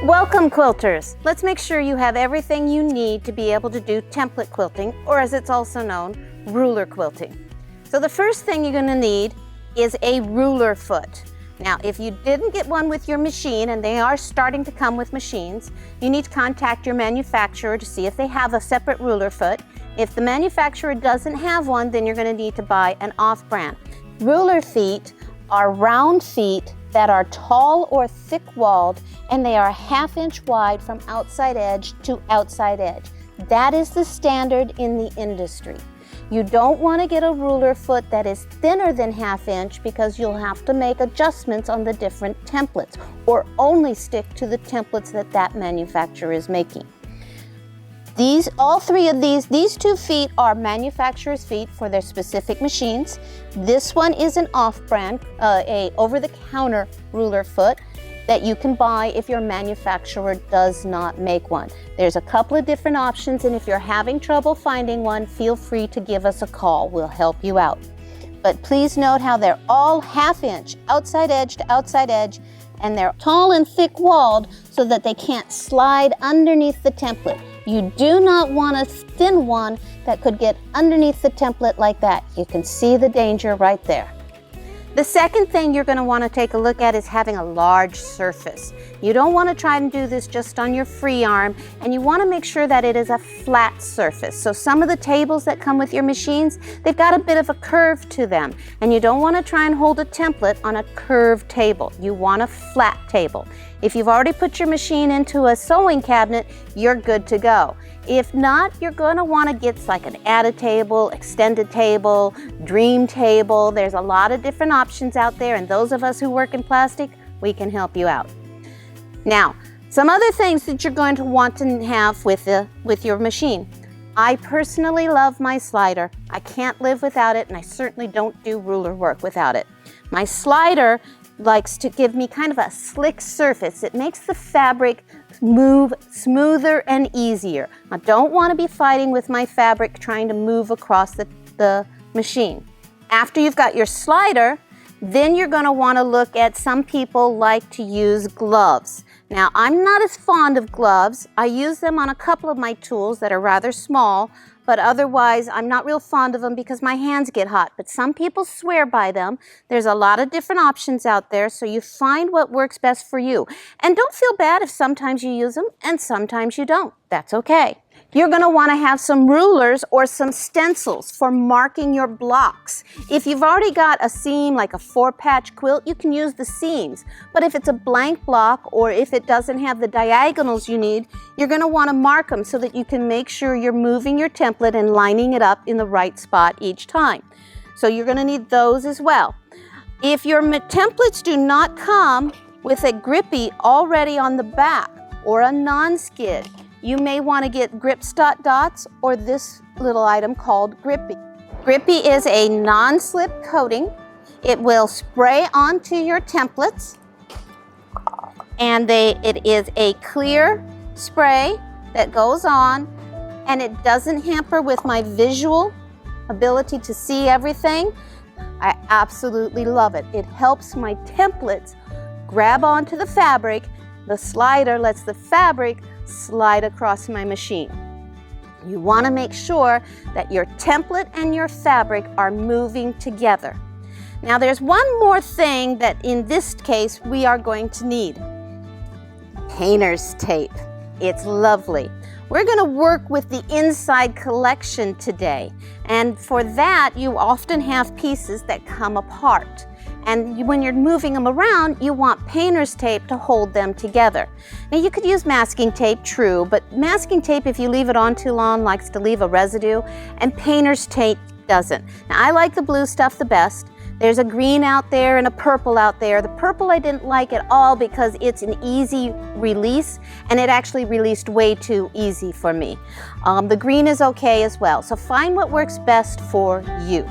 Welcome, quilters! Let's make sure you have everything you need to be able to do template quilting, or as it's also known, ruler quilting. So the first thing you're going to need is a ruler foot. Now, if you didn't get one with your machine, and they are starting to come with machines, you need to contact your manufacturer to see if they have a separate ruler foot. If the manufacturer doesn't have one, then you're going to need to buy an off-brand. Ruler feet are round feet that are tall or thick-walled, and they are a 1/2 inch wide from outside edge to outside edge. That is the standard in the industry. You don't want to get a ruler foot that is thinner than 1/2 inch because you'll have to make adjustments on the different templates, or only stick to the templates that manufacturer is making. All three of these 2 feet are manufacturer's feet for their specific machines. This one is an off-brand, a over-the-counter ruler foot that you can buy if your manufacturer does not make one. There's a couple of different options, and if you're having trouble finding one, feel free to give us a call. We'll help you out. But please note how they're all 1/2 inch, outside edge to outside edge, and they're tall and thick-walled so that they can't slide underneath the template. You do not want a thin one that could get underneath the template like that. You can see the danger right there. The second thing you're going to want to take a look at is having a large surface. You don't want to try and do this just on your free arm, and you want to make sure that it is a flat surface. So some of the tables that come with your machines, they've got a bit of a curve to them, and you don't want to try and hold a template on a curved table. You want a flat table. If you've already put your machine into a sewing cabinet, you're good to go. If not, you're going to want to get like an added table, extended table, dream table. There's a lot of different options out there, and those of us who work in plastic, we can help you out. Now, some other things that you're going to want to have with your machine. I personally love my slider. I can't live without it, and I certainly don't do ruler work without it. My slider likes to give me kind of a slick surface. It makes the fabric move smoother and easier. I don't want to be fighting with my fabric trying to move across the machine. After you've got your slider, then you're going to want to look at, some people like to use gloves. Now, I'm not as fond of gloves. I use them on a couple of my tools that are rather small, but otherwise I'm not real fond of them because my hands get hot. But some people swear by them. There's a lot of different options out there, so you find what works best for you. And don't feel bad if sometimes you use them and sometimes you don't. That's okay. You're going to want to have some rulers or some stencils for marking your blocks. If you've already got a seam, like a 4-patch quilt, you can use the seams. But if it's a blank block, or if it doesn't have the diagonals you need, you're going to want to mark them so that you can make sure you're moving your template and lining it up in the right spot each time. So you're going to need those as well. If your templates do not come with a grippy already on the back or a non-skid, you may want to get grip dots or this little item called Grippy. Grippy is a non-slip coating. It will spray onto your templates, and it is a clear spray that goes on, and it doesn't hamper with my visual ability to see everything. I absolutely love it. It helps my templates grab onto the fabric. The slider lets the fabric slide across my machine. You want to make sure that your template and your fabric are moving together. Now, there's one more thing that in this case we are going to need. Painter's tape. It's lovely. We're going to work with the inside collection today, and for that you often have pieces that come apart. And when you're moving them around, you want painter's tape to hold them together. Now, you could use masking tape, true, but masking tape, if you leave it on too long, likes to leave a residue, and painter's tape doesn't. Now, I like the blue stuff the best. There's a green out there and a purple out there. The purple I didn't like at all because it's an easy release, and it actually released way too easy for me. The green is okay as well. So find what works best for you.